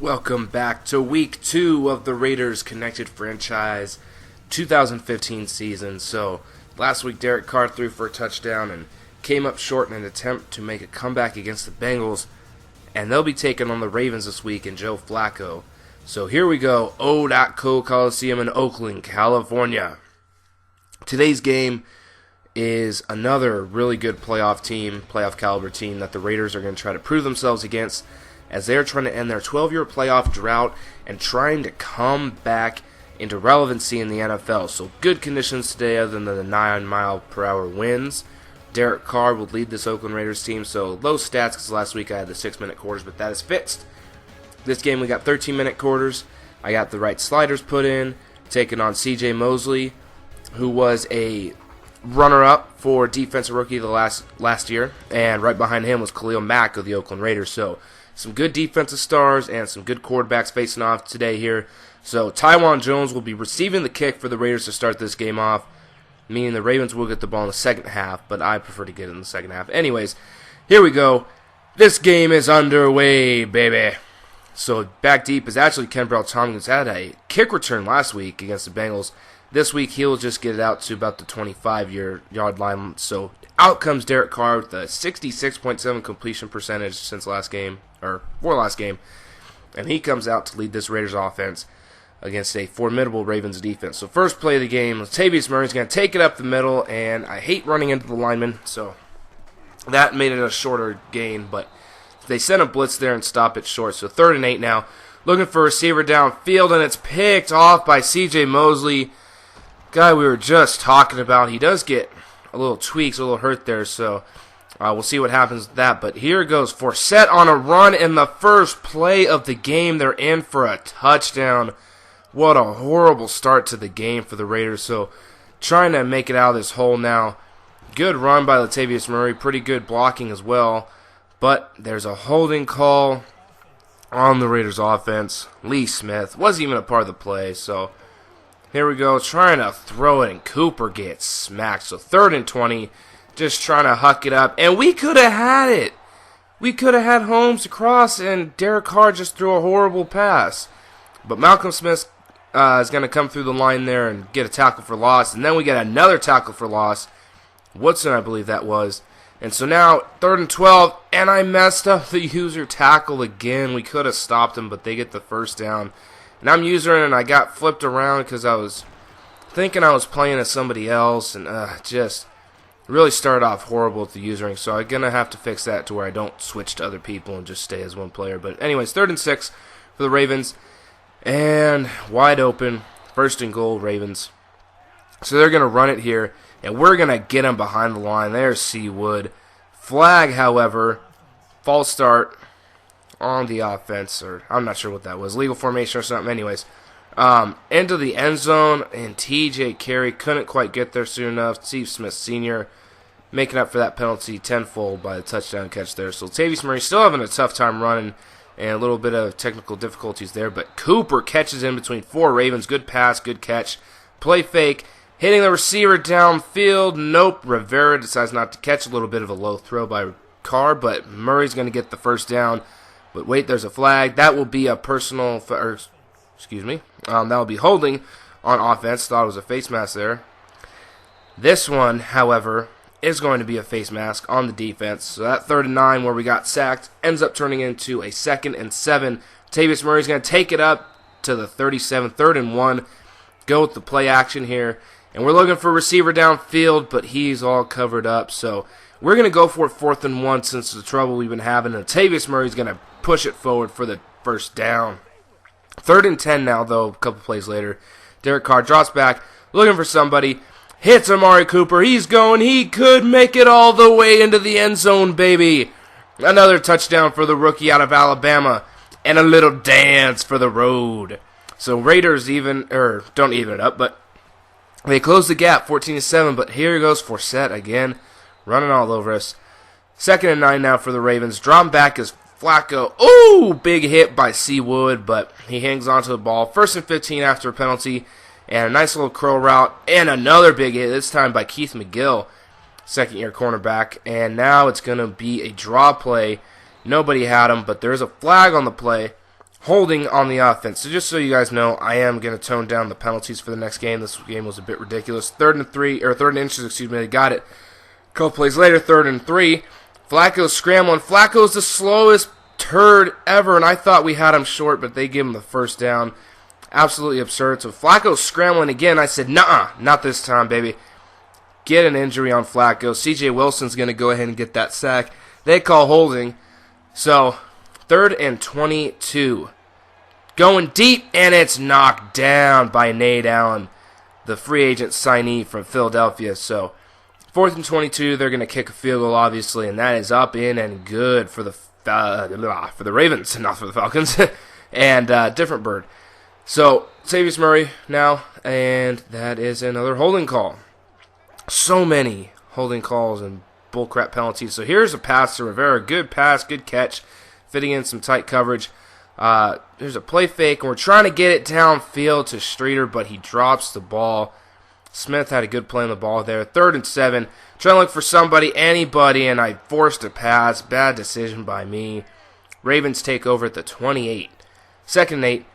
Welcome back to week 2 of the Raiders Connected Franchise 2015 season. So, last week Derek Carr threw for a touchdown and came up short in an attempt to make a comeback against the Bengals. And they'll be taking on the Ravens this week and Joe Flacco. So here we go, O.Co Coliseum in Oakland, California. Today's game is another really good playoff caliber team that the Raiders are going to try to prove themselves against, as they're trying to end their 12-year playoff drought and trying to come back into relevancy in the NFL. So good conditions today other than the 9-mile-per-hour winds. Derek Carr will lead this Oakland Raiders team, so low stats because last week I had the 6-minute quarters, but that is fixed. This game we got 13-minute quarters. I got the right sliders put in, taking on C.J. Mosley, who was a runner-up for Defensive Rookie of the last year, and right behind him was Khalil Mack of the Oakland Raiders. So some good defensive stars and some good quarterbacks facing off today here. So Tywan Jones will be receiving the kick for the Raiders to start this game off, meaning the Ravens will get the ball in the second half, but I prefer to get it in the second half. Anyways, here we go. This game is underway, baby. So back deep is actually Kenbrell Tompkins. Had a kick return last week against the Bengals. This week he'll just get it out to about the 25-yard line. So out comes Derek Carr with a 66.7 completion percentage since last game, or for last game. And he comes out to lead this Raiders offense against a formidable Ravens defense. So first play of the game, Latavius Murray's going to take it up the middle, and I hate running into the lineman, so that made it a shorter gain, but they sent a blitz there and stop it short. So 3rd and 8 now. Looking for a receiver downfield, and it's picked off by C.J. Mosley. Guy we were just talking about. He does get a little tweaks, a little hurt there, so we'll see what happens with that. But here goes Forsett on a run in the first play of the game. They're in for a touchdown. What a horrible start to the game for the Raiders. So trying to make it out of this hole now. Good run by Latavius Murray. Pretty good blocking as well. But there's a holding call on the Raiders offense. Lee Smith wasn't even a part of the play. So here we go. Trying to throw it, and Cooper gets smacked. So 3rd and 20. Just trying to huck it up. And we could have had it. We could have had Holmes across, and Derek Carr just threw a horrible pass. But Malcolm Smith is going to come through the line there and get a tackle for loss. And then we get another tackle for loss. Woodson, I believe that was. And so now, 3rd and 12, and I messed up the user tackle again. We could have stopped him, but they get the first down. And I'm usering, and I got flipped around because I was thinking I was playing as somebody else, and just really started off horrible with the usering. So I'm going to have to fix that to where I don't switch to other people and just stay as one player. But anyways, 3rd and 6 for the Ravens. And wide open, 1st and goal, Ravens. So they're going to run it here, and we're going to get them behind the line. There's C. Wood. Flag, however, false start on the offense, or I'm not sure what that was, legal formation or something. Anyways, into the end zone, and T.J. Carey couldn't quite get there soon enough. Steve Smith Sr. making up for that penalty tenfold by the touchdown catch there. So Latavius Murray still having a tough time running, and a little bit of technical difficulties there. But Cooper catches in between 4 Ravens. Good pass, good catch. Play fake. Hitting the receiver downfield. Nope. Rivera decides not to catch. A little bit of a low throw by Carr. But Murray's going to get the first down. But wait, there's a flag. That will be a personal... that will be holding on offense. Thought it was a face mask there. This one, however, is going to be a face mask on the defense. So that 3rd and 9 where we got sacked ends up turning into a 2nd and 7. Latavius Murray's going to take it up to the 37, 3rd and 1. Go with the play action here. And we're looking for a receiver downfield, but he's all covered up. So we're going to go for it 4th and 1 since the trouble we've been having. And Latavius Murray's going to push it forward for the first down. 3rd and 10 now, though, a couple plays later. Derek Carr drops back, looking for somebody. Hits Amari Cooper. He's going. He could make it all the way into the end zone, baby. Another touchdown for the rookie out of Alabama. And a little dance for the road. So Raiders don't even it up, but they close the gap, 14-7. But here goes Forsett again, running all over us. 2nd and 9 now for the Ravens. Drawn back is Flacco. Ooh, big hit by C. Wood, but he hangs onto the ball. 1st and 15 after a penalty. And a nice little curl route. And another big hit, this time by Keith McGill, 2nd-year cornerback. And now it's going to be a draw play. Nobody had him, but there's a flag on the play. holding on the offense. So just so you guys know, I am going to tone down the penalties for the next game. This game was a bit ridiculous. Third and inches, excuse me. They got it. A couple plays later, 3rd and 3. Flacco's scrambling. Flacco's the slowest turd ever, and I thought we had him short, but they give him the first down. Absolutely absurd. So Flacco's scrambling again. I said, nuh-uh, not this time, baby. Get an injury on Flacco. C.J. Wilson's going to go ahead and get that sack. They call holding. So 3rd and 22. Going deep, and it's knocked down by Nate Allen, the free agent signee from Philadelphia. So 4th and 22, they're going to kick a field goal, obviously, and that is up, in, and good for the Ravens, not for the Falcons. And different bird. So Latavius Murray now, and that is another holding call. So many holding calls and bullcrap penalties. So here's a pass to Rivera. Good pass, good catch, fitting in some tight coverage. There's a play fake, and we're trying to get it downfield to Streeter, but he drops the ball. Smith had a good play on the ball there. 3rd and 7. Trying to look for somebody, anybody, and I forced a pass. Bad decision by me. Ravens take over at the 28. 2nd and 8.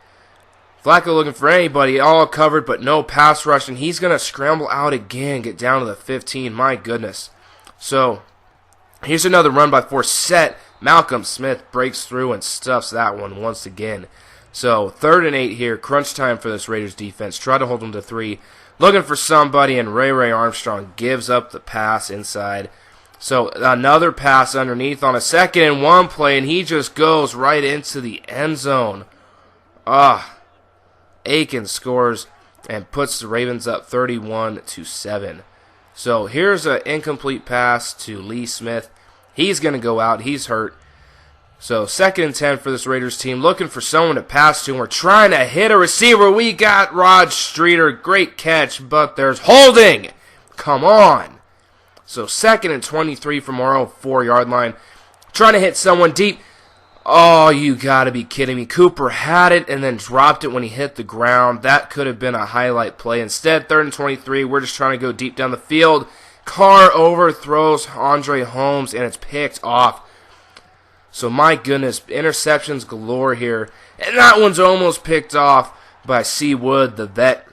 Flacco looking for anybody, all covered, but no pass rush, and he's going to scramble out again, get down to the 15. My goodness. So, here's another run by 4 set. Malcolm Smith breaks through and stuffs that one once again. So, 3rd and 8 here. Crunch time for this Raiders defense. Try to hold them to 3. Looking for somebody, and Ray Armstrong gives up the pass inside. So, another pass underneath on a 2nd and 1 play, and he just goes right into the end zone. Aiken scores and puts the Ravens up 31-7. So here's an incomplete pass to Lee Smith. He's going to go out. He's hurt. So 2nd and 10 for this Raiders team. Looking for someone to pass to. And we're trying to hit a receiver. We got Rod Streeter. Great catch, but there's holding. Come on. So 2nd and 23 from our own 4-yard line. Trying to hit someone deep. Oh, you gotta be kidding me. Cooper had it and then dropped it when he hit the ground. That could have been a highlight play. Instead, 3rd and 23, we're just trying to go deep down the field. Carr overthrows Andre Holmes, and it's picked off. So, my goodness, interceptions galore here. And that one's almost picked off by C. Wood, the vet.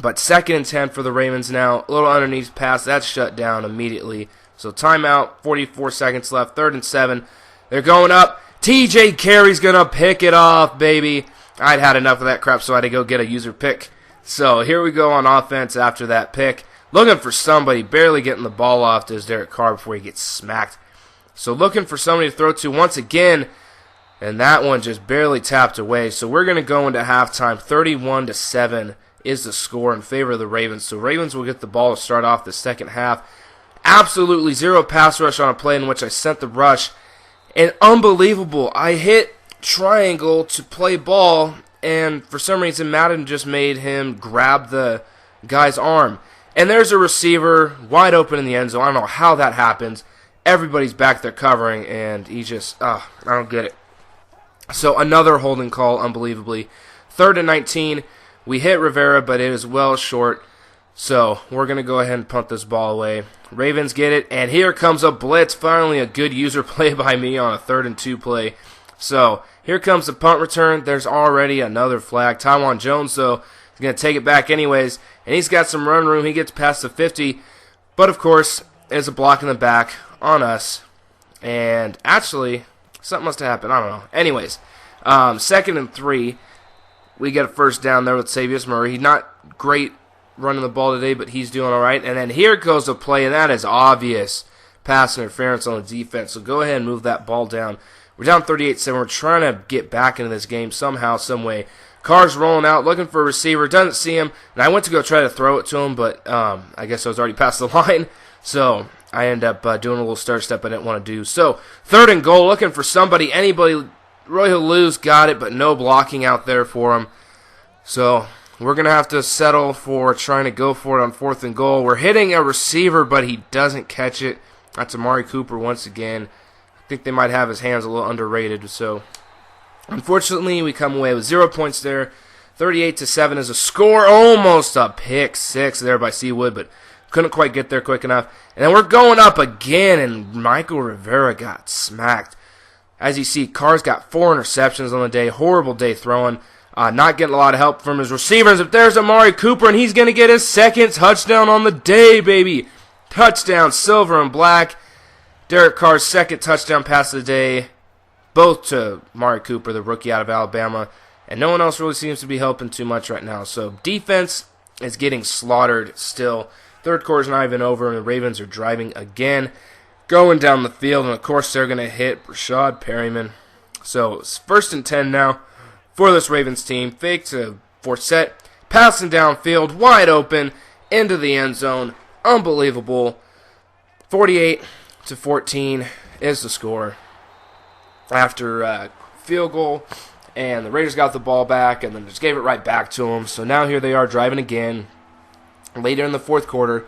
But 2nd and 10 for the Ravens now. A little underneath pass. That's shut down immediately. So, timeout, 44 seconds left. 3rd and 7. They're going up. T.J. Carey's going to pick it off, baby. I'd had enough of that crap, so I had to go get a user pick. So here we go on offense after that pick. Looking for somebody, barely getting the ball off to Derek Carr before he gets smacked. So looking for somebody to throw to once again, and that one just barely tapped away. So we're going to go into halftime. 31-7 is the score in favor of the Ravens. So Ravens will get the ball to start off the second half. Absolutely zero pass rush on a play in which I sent the rush. And unbelievable, I hit triangle to play ball, and for some reason Madden just made him grab the guy's arm. And there's a receiver wide open in the end zone. I don't know how that happens. Everybody's back there covering, and he just, I don't get it. So another holding call, unbelievably. 3rd and 19, we hit Rivera, but it is well short. So we're going to go ahead and punt this ball away. Ravens get it, and here comes a blitz. Finally a good user play by me on a 3rd and 2 play. So here comes the punt return. There's already another flag. Tywan Jones, though, is going to take it back anyways, and he's got some run room. He gets past the 50, but of course, there's a block in the back on us. And actually, something must have happened. I don't know. Anyways, 2nd and 3, we get a first down there with Latavius Murray. He's not great running the ball today, but he's doing all right. And then here goes a play, and that is obvious pass interference on the defense. So go ahead and move that ball down. We're down 38-7. We're trying to get back into this game somehow, some way. Carr's rolling out, looking for a receiver, doesn't see him, and I went to go try to throw it to him, but I guess I was already past the line. So I end up doing a little start step I didn't want to do. So 3rd and goal, looking for somebody, anybody. Roy Hallou's got it, but no blocking out there for him. So we're going to have to settle for trying to go for it on 4th and goal. We're hitting a receiver, but he doesn't catch it. That's Amari Cooper once again. I think they might have his hands a little underrated. So, unfortunately, we come away with 0 points there. 38-7 is a score. Almost a pick six there by Seawood, but couldn't quite get there quick enough. And then we're going up again, and Michael Rivera got smacked. As you see, Carr's got 4 interceptions on the day. Horrible day throwing. Not getting a lot of help from his receivers. If there's Amari Cooper, and he's going to get his second touchdown on the day, baby. Touchdown, silver and black. Derek Carr's second touchdown pass of the day. Both to Amari Cooper, the rookie out of Alabama. And no one else really seems to be helping too much right now. So defense is getting slaughtered still. Third quarter's not even over, and the Ravens are driving again. Going down the field, and of course they're going to hit Rashad Perryman. So it's 1st and 10 now for this Ravens team. Fake to Forsett, passing downfield, wide open, into the end zone. Unbelievable. 48-14 is the score after field goal, and the Raiders got the ball back and then just gave it right back to them. So now here they are driving again later in the fourth quarter,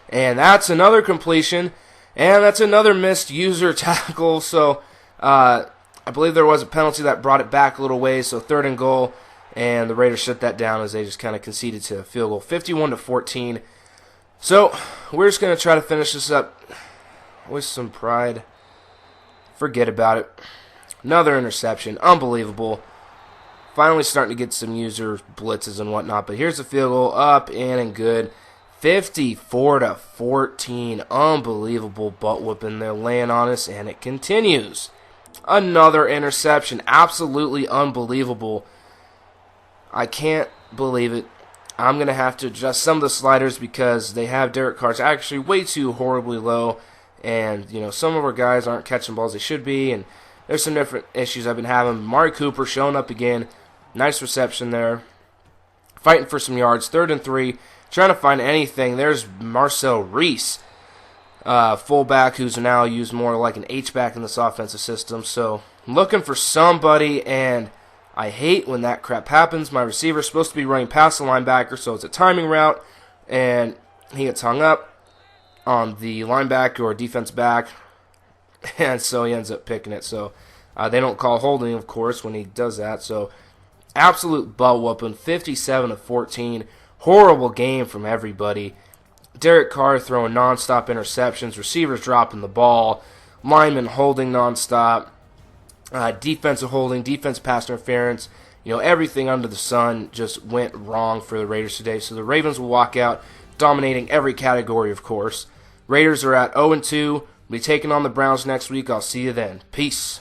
and that's another completion, and that's another missed user tackle. So I believe there was a penalty that brought it back a little ways, so 3rd and goal, and the Raiders shut that down as they just kind of conceded to a field goal, 51-14. So we're just going to try to finish this up with some pride. Forget about it. Another interception. Unbelievable. Finally starting to get some user blitzes and whatnot, but here's the field goal, up in and good. 54-14. Unbelievable butt whooping they're laying on us, and it continues. Another interception. Absolutely unbelievable. I can't believe it. I'm going to have to adjust some of the sliders because they have Derek Carr's actually way too horribly low, and some of our guys aren't catching balls they should be, and there's some different issues I've been having. Amari Cooper showing up again. Nice reception there. Fighting for some yards. 3rd and 3. Trying to find anything. There's Marcel Reese, fullback, who's now used more like an H-back in this offensive system. So I'm looking for somebody, and I hate when that crap happens. My receiver's supposed to be running past the linebacker, so it's a timing route, and he gets hung up on the linebacker or defense back, and so he ends up picking it. So they don't call holding, of course, when he does that. So absolute butt whooping, 57-14. Horrible game from everybody. Derek Carr throwing nonstop interceptions, receivers dropping the ball, linemen holding nonstop, defensive holding, defense pass interference. Everything under the sun just went wrong for the Raiders today. So the Ravens will walk out dominating every category, of course. Raiders are at 0-2. We'll be taking on the Browns next week. I'll see you then. Peace.